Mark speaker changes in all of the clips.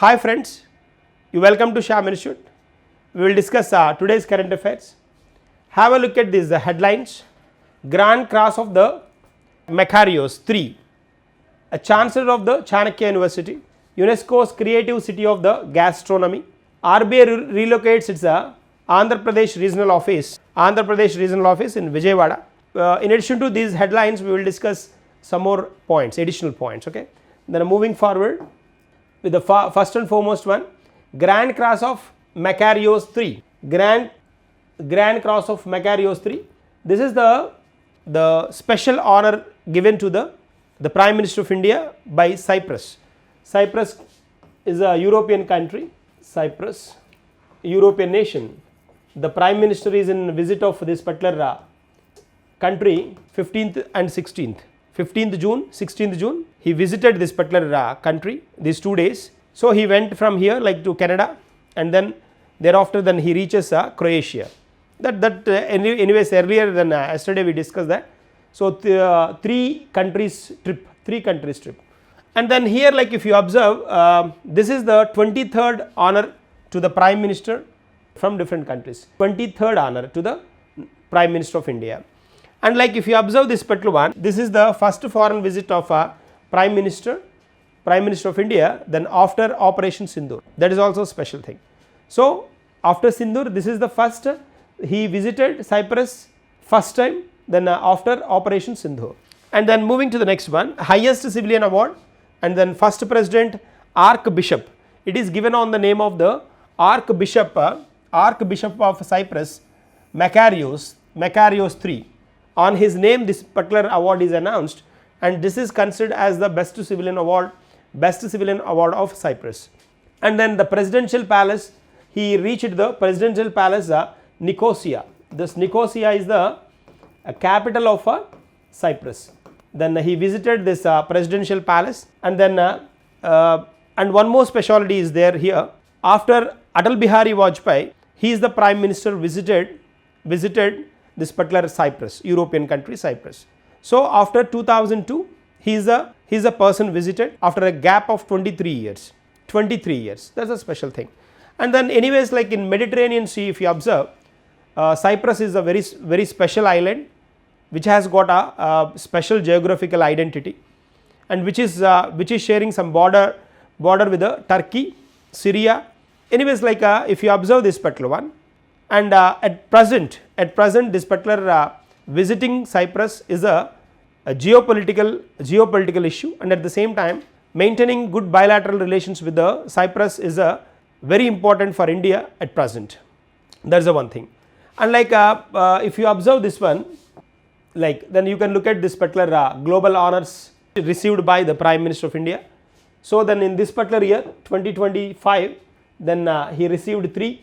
Speaker 1: Hi friends, you welcome to Shyam Institute. We will discuss today's current affairs. Have a look at these headlines. Grand Cross of the Makarios 3, a Chancellor of the Chanakya University, UNESCO's Creative City of the Gastronomy. RBI relocates its Andhra Pradesh regional office in Vijayawada. In addition to these headlines, we will discuss some more points, additional points. Okay. Then moving forward with the first and foremost one, Grand Cross of Makarios 3. Grand Cross of Makarios 3. This is the special honor given to the Prime Minister of India by Cyprus. Cyprus is a European country. Cyprus, European nation. The Prime Minister is in visit of this particular country 15th and 16th. 15th June, 16th June, he visited this particular country these 2 days. So he went from here like to Canada, and then thereafter then he reaches Croatia. Anyways, earlier than yesterday we discussed that. So three countries trip, and then here like if you observe, this is the 23rd honor to the Prime Minister from different countries. 23rd honor to the Prime Minister of India. And like if you observe this particular one, this is the first foreign visit of a Prime Minister of India, then after Operation Sindoor. That is also a special thing. So after Sindoor, this is the first, he visited Cyprus first time, then after Operation Sindoor. And then moving to the next one, highest civilian award, and then first president Archbishop. It is given on the name of the Archbishop of Cyprus, Makarios III. On his name this particular award is announced, and this is considered as the best civilian award of Cyprus. And then the presidential palace, he reached the presidential palace Nicosia. This Nicosia is the capital of Cyprus. Then he visited this presidential palace, and then and one more specialty is there here. After Atal Bihari Vajpayee, he is the Prime Minister visited this particular Cyprus, European country Cyprus. So after 2002, he is a person visited after a gap of 23 years. 23 years, that's a special thing. And then anyways, like in Mediterranean Sea, if you observe, Cyprus is a very special island which has got a special geographical identity, and which is sharing some border with Turkey, Syria. Anyways, like if you observe this particular one, and at present this particular visiting Cyprus is a geopolitical issue, and at the same time maintaining good bilateral relations with the Cyprus is very important for India at present. That's the one thing. And like if you observe this one, like then you can look at this particular global honors received by the Prime Minister of India. So then in this particular year 2025, then he received 3.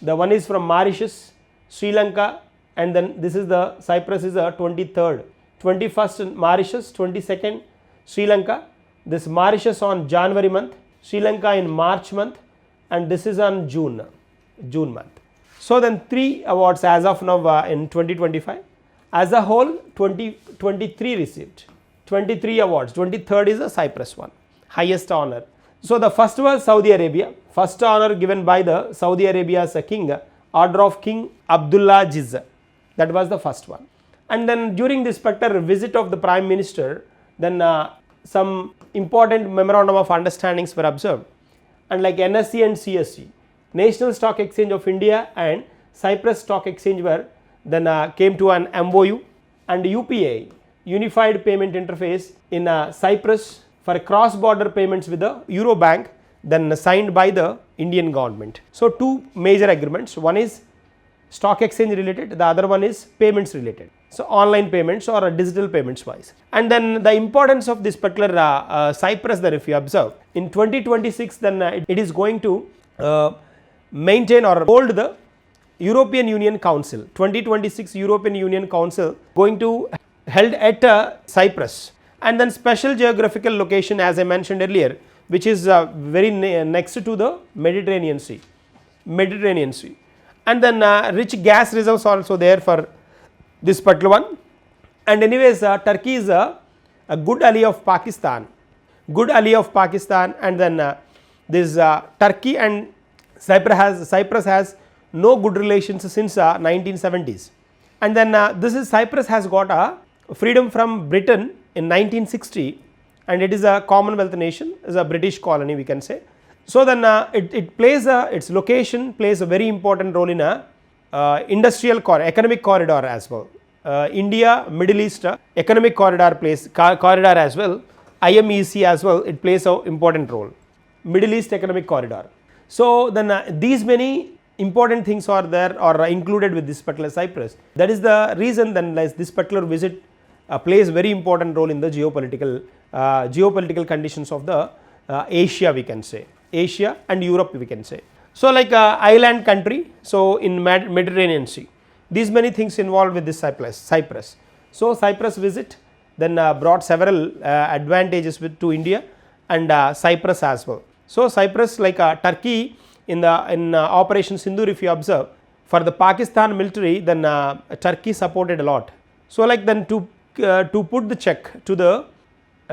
Speaker 1: The one is from Mauritius, Sri Lanka, and then this is the Cyprus is a 23rd, 21st Mauritius, 22nd Sri Lanka. This Mauritius on January month, Sri Lanka in March month, and this is on June month. So then 3 awards as of now in 2025. As a whole, 23 received, 23 awards. 23rd is the Cyprus one, highest honor. So the first was Saudi Arabia, first honor given by the Saudi Arabia's king, order of King Abdullah Aziz. That was the first one. And then during this particular visit of the Prime Minister, then some important memorandum of understandings were observed. And like NSE and CSE, National Stock Exchange of India and Cyprus Stock Exchange were then came to an MOU, and UPI, Unified Payment Interface in Cyprus for cross-border payments with the Euro Bank, then signed by the Indian government. So 2 major agreements, one is stock exchange related, the other one is payments related. So online payments or digital payments wise. And then the importance of this particular Cyprus, that if you observe, in 2026 then it is going to maintain or hold the European Union Council. 2026 European Union Council going to held at Cyprus. And then special geographical location, as I mentioned earlier, which is very next to the Mediterranean Sea. And then rich gas reserves also there for this particular one. And anyways, Turkey is a good ally of Pakistan, and then this Turkey and Cyprus has no good relations since 1970s, and then Cyprus has got a freedom from Britain in 1960, and it is a Commonwealth nation, is a British colony we can say. So then it plays its location plays a very important role in a economic corridor as well. India Middle East economic corridor as well, IMEC as well, it plays an important role, Middle East economic corridor. So then these many important things are there or included with this particular Cyprus. That is the reason then this particular visit plays very important role in the geopolitical conditions of the Asia, we can say, Asia and Europe we can say. So like island country, so in Mediterranean Sea, these many things involved with this Cyprus. So Cyprus visit then brought several advantages to India and Cyprus as well. So Cyprus, like Turkey in Operation Sindoor, if you observe, for the Pakistan military, then Turkey supported a lot. So like then to put the check to the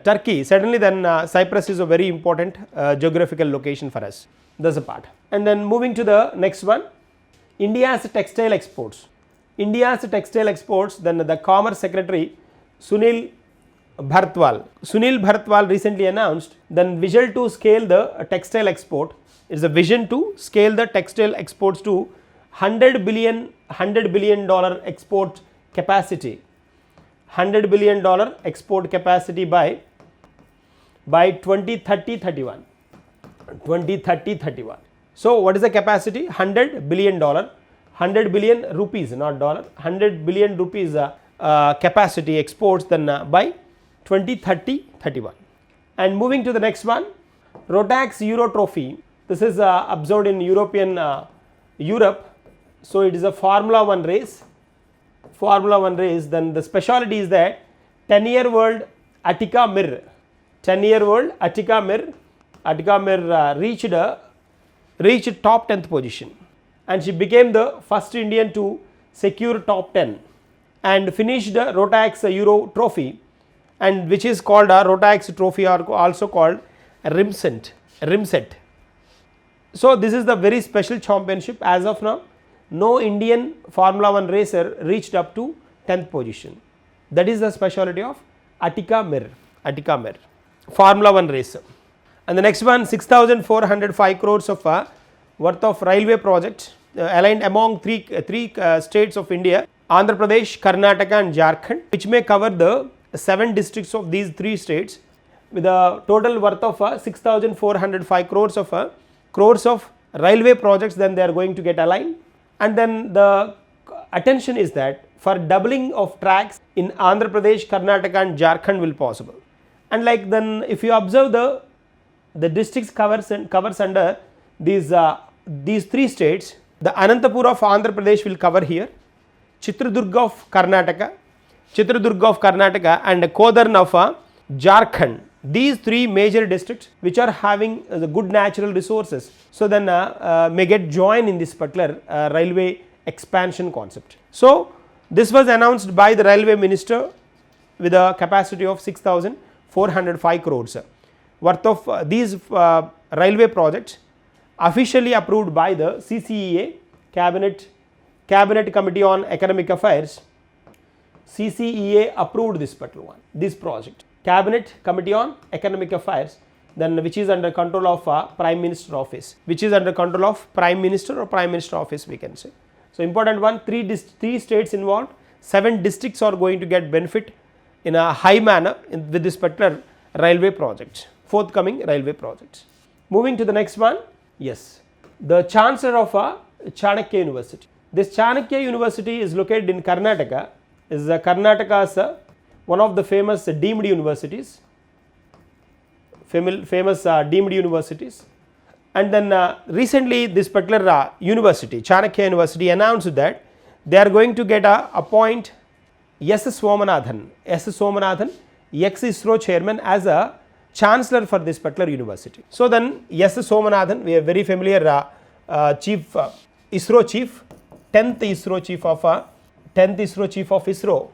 Speaker 1: Turkey, certainly then Cyprus is a very important geographical location for us. That's a part. And then moving to the next one, India's textile exports. India's textile exports, then the Commerce Secretary Sunil Bhartwal recently announced then vision to scale the textile export. It's a vision to scale the textile exports to $100 billion export capacity. $100 billion export capacity by 2030-31. So what is the capacity? $100 billion, 100 billion rupees, not dollar, 100 billion rupees capacity exports then by 2030-31. And moving to the next one, Rotax Euro Trophy. This is observed in Europe. So it is a Formula 1 race. Then the specialty is that 10-year world Atika Mir. 10-year world Atika Mir reached top 10th position, and she became the first Indian to secure top 10 and finished the Rotax Euro Trophy, and which is called a Rotax Trophy or also called a rimset. So this is the very special championship. As of now, no Indian Formula 1 racer reached up to 10th position. That is the specialty of Atika Mir, Formula 1 racer. And the next one, 6,405 crores of worth of railway project aligned among three states of India, Andhra Pradesh, Karnataka and Jharkhand, which may cover the 7 districts of these 3 states with a total worth of 6,405 crores of railway projects. Then they are going to get aligned, and then the attention is that for doubling of tracks in Andhra Pradesh, Karnataka and Jharkhand will possible. And like then if you observe the districts covers under these 3 states, the Anantapur of Andhra Pradesh will cover here, Chitradurga of Karnataka and Kodarn of Jharkhand. These 3 major districts which are having the good natural resources, so then may get joined in this particular railway expansion concept. So this was announced by the railway minister with a capacity of 6,405 crores worth of these railway projects, officially approved by the CCEA, Cabinet Committee on Economic Affairs. CCEA approved this particular one, this project. Cabinet Committee on Economic Affairs, then which is under control of Prime Minister Office, which is under control of Prime Minister or Prime Minister Office we can say. So important one, 3 states involved, 7 districts are going to get benefit in a high manner with this particular railway project, forthcoming railway projects. Moving to the next one, yes, the Chancellor of Chanakya University. This Chanakya University is located in Karnataka, is Karnataka's one of the famous deemed universities, deemed universities. And then recently this particular university, Chanakya University, announced that they are going to get appoint S. Somanathan, ex-ISRO chairman, as a chancellor for this particular university. So then S. Somanathan, we are very familiar, ISRO chief, 10th ISRO chief of ISRO,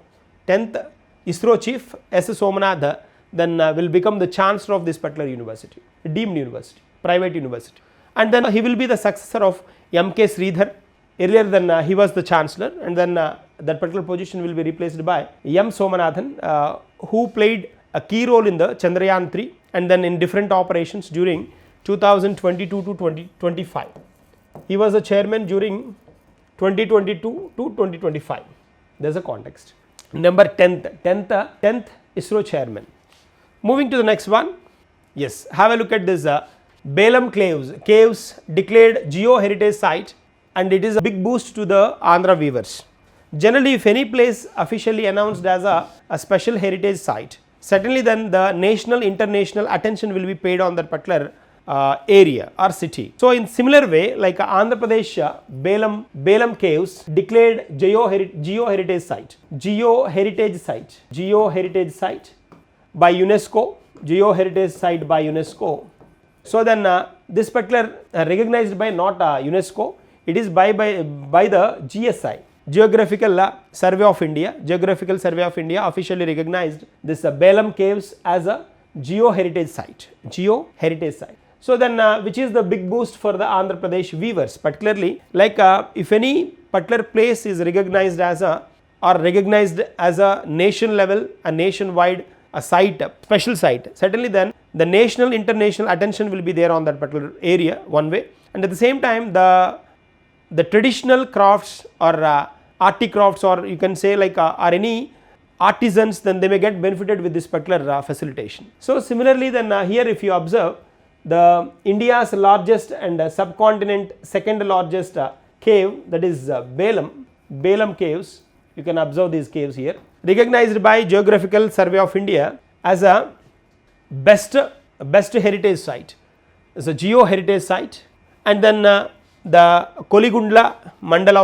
Speaker 1: 10th ISRO chief S. Somanathan then will become the chancellor of this particular university, deemed university. private university. And then he will be the successor of M.K. Sridhar. Earlier than he was the chancellor, and then that particular position will be replaced by M. Somanathan, who played a key role in the Chandrayaan 3 and then in different operations during 2022 to 2025. He was the chairman during 2022 to 2025. There is a context. Number 10th ISRO chairman. Moving to the next one. Yes, have a look at this. Balum caves declared geo-heritage site, and it is a big boost to the Andhra viewers. Generally, if any place officially announced as a special heritage site, certainly then the national, international attention will be paid on that particular area or city. So, in similar way, like Andhra Pradesh Balum caves declared geo-heritage site by UNESCO, geo-heritage site by UNESCO. So, then this particular recognized by not UNESCO, it is by the GSI, Geographical Survey of India. Geographical Survey of India officially recognized this Balum caves as a geo-heritage site. So, then which is the big boost for the Andhra Pradesh viewers, particularly like if any particular place is recognized as a nation level, a nationwide a site, a special site, certainly then the national, international attention will be there on that particular area one way, and at the same time the traditional crafts or arty crafts, or you can say like or any artisans, then they may get benefited with this particular facilitation. So, similarly then here if you observe the India's largest and subcontinent second largest cave, that is Balum caves, you can observe these caves here, recognized by Geographical Survey of India as a best heritage site. It's a geo-heritage site. And then the Koligundla mandal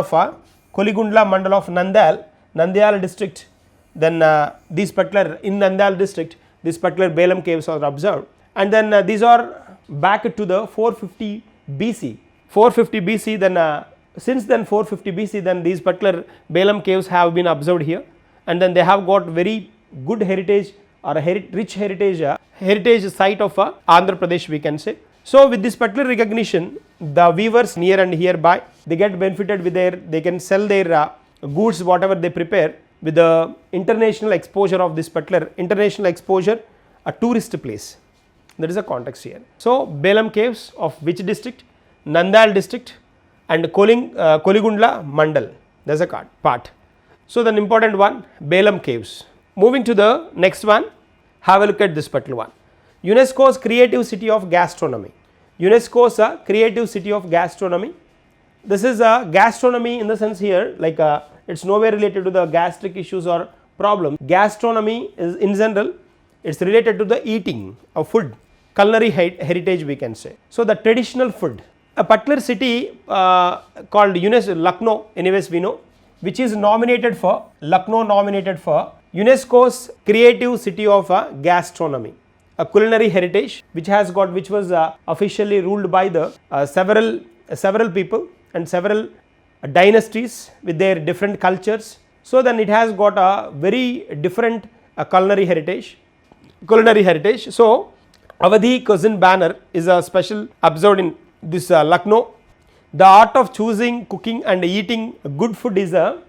Speaker 1: of Nandyal district, then these particular in Nandyal district, this particular Balum caves are observed. And then these are back to the 450 BC. Then since then 450 BC, then these particular Balum caves have been observed here, and then they have got very good heritage or a rich heritage site of Andhra Pradesh, we can say. So, with this particular recognition, the weavers near and hereby, they get benefited with they can sell their goods whatever they prepare with the international exposure of this particular a tourist place. That is a context here. So, Balum caves of which district? Nandyal district and Koligundla mandal. That is a part. So, the important one, Balum caves. Moving to the next one, have a look at this particular one. UNESCO's creative city of gastronomy. UNESCO's creative city of gastronomy. This is a gastronomy in the sense here, like it's nowhere related to the gastric issues or problem. Gastronomy is in general, it's related to the eating of food, culinary heritage we can say. So, the traditional food. A particular city called Lucknow, anyways we know, which is nominated for UNESCO's creative city of gastronomy, a culinary heritage which was officially ruled by the several people and several dynasties with their different cultures. So, then it has got a very different culinary heritage. So, Awadhi cuisine banner is a special observed in this Lucknow. The art of choosing, cooking and eating good food is a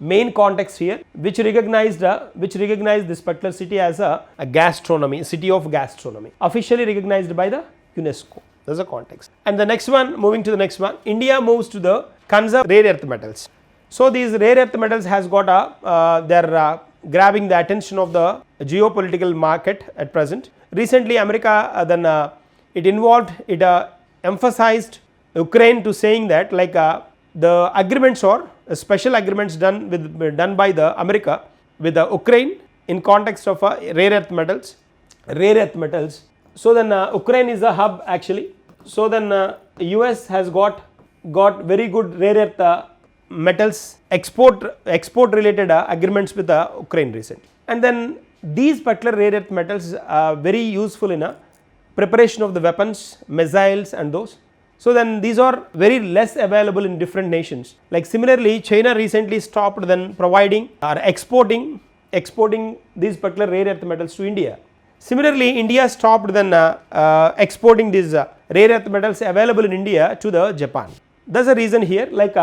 Speaker 1: main context here, which recognized this particular city as a gastronomy, city of gastronomy, officially recognized by the UNESCO. That is a context. And the next one, moving to the next one, India moves to the conserve rare earth metals. So, these rare earth metals has got they are grabbing the attention of the geopolitical market at present. Recently, America it emphasized Ukraine to saying that like the agreements or special agreements done by the America with the Ukraine in context of rare earth metals. So, then Ukraine is a hub actually. So, then US has got very good rare earth metals export related agreements with the Ukraine recently. And then these particular rare earth metals are very useful in preparation of the weapons, missiles and those. So, then these are very less available in different nations. Like similarly, China recently stopped then providing or exporting these particular rare earth metals to India. Similarly, India stopped then exporting these rare earth metals available in India to the Japan. There's a reason here, like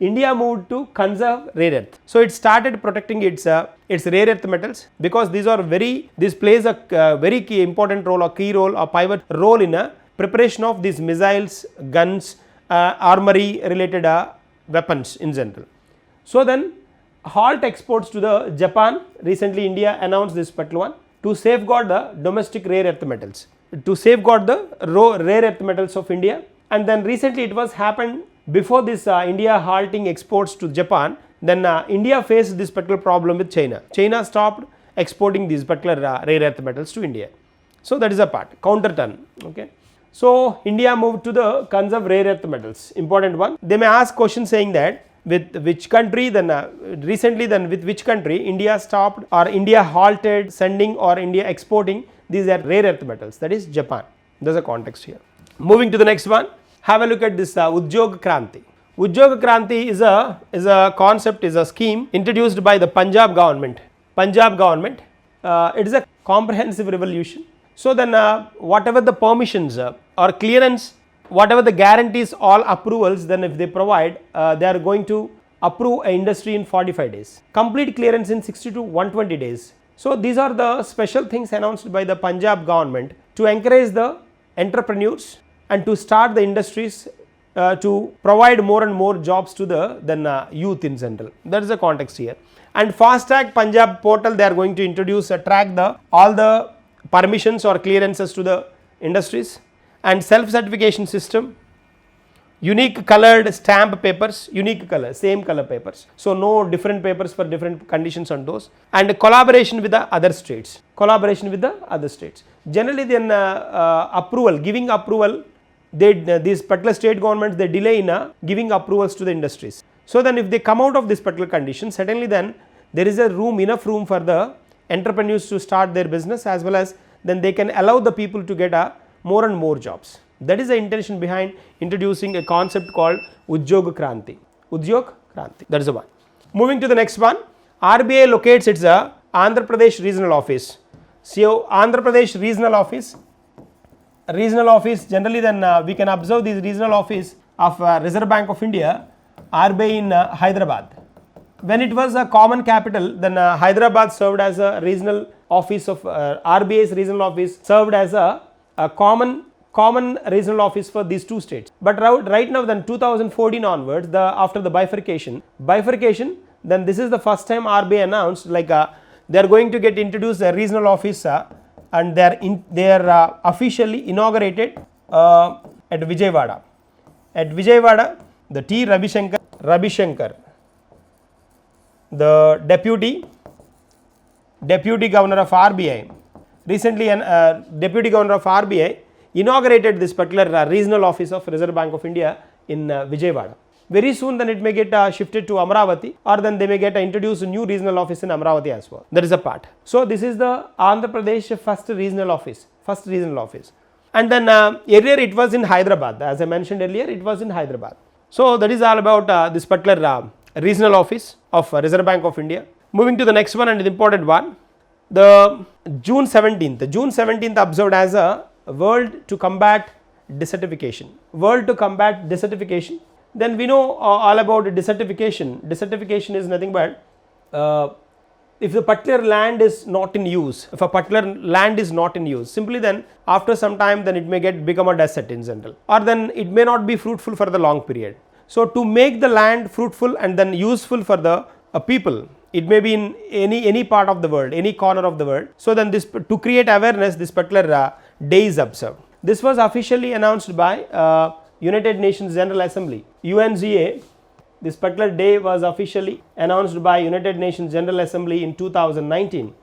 Speaker 1: India moved to conserve rare earth. So it started protecting its rare earth metals, because this plays a very key important role, or key role, or pivot role in preparation of these missiles, guns, armory related weapons in general. So then halt exports to the Japan. Recently India announced this particular one to safeguard the domestic rare earth metals, to safeguard the rare earth metals of India. And then recently it was happened before this India halting exports to Japan, then India faced this particular problem with China. China stopped exporting these particular rare earth metals to India. So that is a part, counter turn. Okay. So India moved to the conserve rare earth metals, important one. They may ask question saying that with which country, then recently then with which country India stopped or India halted sending or India exporting these are rare earth metals, that is Japan. There is a context here. Moving to the next one, have a look at this Udyog Kranti. Udyog Kranti is a concept, is a scheme introduced by the Punjab government. It is a comprehensive revolution. So then whatever the permissions or clearance, whatever the guarantees, all approvals, then if they provide, they are going to approve an industry in 45 days. Complete clearance in 60 to 120 days. So these are the special things announced by the Punjab government to encourage the entrepreneurs and to start the industries, to provide more and more jobs to the youth in general. That is the context here. And Fast Track Punjab portal, they are going to introduce track all the permissions or clearances to the industries, and self certification system, unique colored stamp papers, unique color, same color papers, so no different papers for different conditions on those, and collaboration with the other states, generally then approval, giving approval, these particular state governments, they delay in giving approvals to the industries. So then if they come out of this particular condition, certainly then there is enough room for the entrepreneurs to start their business, as well as then they can allow the people to get more and more jobs. That is the intention behind introducing a concept called Udyog Kranti. That is the one. Moving to the next one, RBI locates its Andhra Pradesh regional office. So Andhra Pradesh regional office, generally then we can observe this regional office of Reserve Bank of India, RBI in Hyderabad. When it was a common capital, then Hyderabad served as a regional office of RBI's regional office, served as a common regional office for these two states. But right now, then 2014 onwards, after the bifurcation, then this is the first time RBI announced, like they are going to get introduced a regional office, and they are officially inaugurated at Vijayawada. At Vijayawada, the T. Ravishankar, the deputy governor of RBI, recently deputy governor of RBI inaugurated this particular regional office of Reserve Bank of India in Vijayawada. Very soon then it may get shifted to Amravati, or then they may get introduced a new regional office in Amravati as well. That is a part. So this is the Andhra Pradesh first regional office. And then earlier it was in Hyderabad, as I mentioned earlier, it was in Hyderabad. So that is all about this particular regional office of Reserve Bank of India. Moving to the next one, and the important one, the June 17th observed as a World to Combat Desertification. Then we know all about desertification. Desertification is nothing but if the particular land is not in use, simply then after some time then it may become a desert in general, or then it may not be fruitful for the long period. So to make the land fruitful and then useful for the people, it may be in any part of the world, any corner of the world. So then this, to create awareness, this particular day is observed. This was officially announced by United Nations General Assembly, UNGA. This particular day was officially announced by United Nations General Assembly in 2019.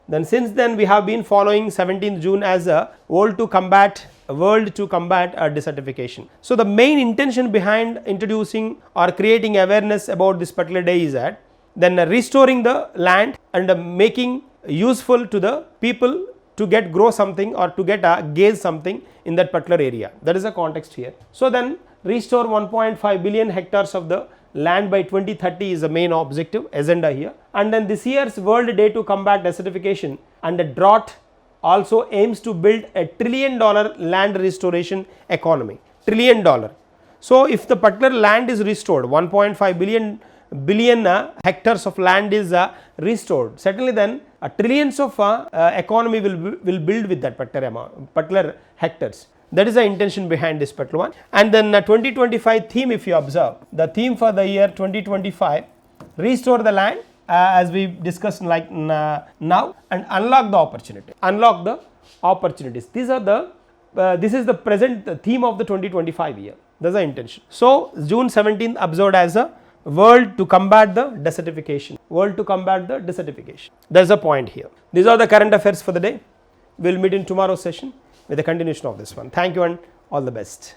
Speaker 1: Then since then we have been following 17th June as a World to Combat Desertification. So the main intention behind introducing or creating awareness about this particular day is that then restoring the land and making useful to the people to grow something or to gaze something in that particular area. That is the context here. So then restore 1.5 billion hectares of the land by 2030 is the main agenda here. And then this year's World Day to Combat Desertification and the drought also aims to build a $1 trillion land restoration economy. $1 trillion. So if the particular land is restored, 1.5 billion hectares of land is restored, certainly then a trillions of economy will build with that particular amount, particular hectares. That is the intention behind this particular one. And then 2025 theme, if you observe, the theme for the year 2025, restore the land as we discussed like now, and unlock the opportunity. Unlock the opportunities. These are the this is the present theme of the 2025 year. That's the intention. So June 17th observed as a world to combat the desertification. World to combat the desertification. There's a point here. These are the current affairs for the day. We'll meet in tomorrow's session with the continuation of this one. Thank you and all the best.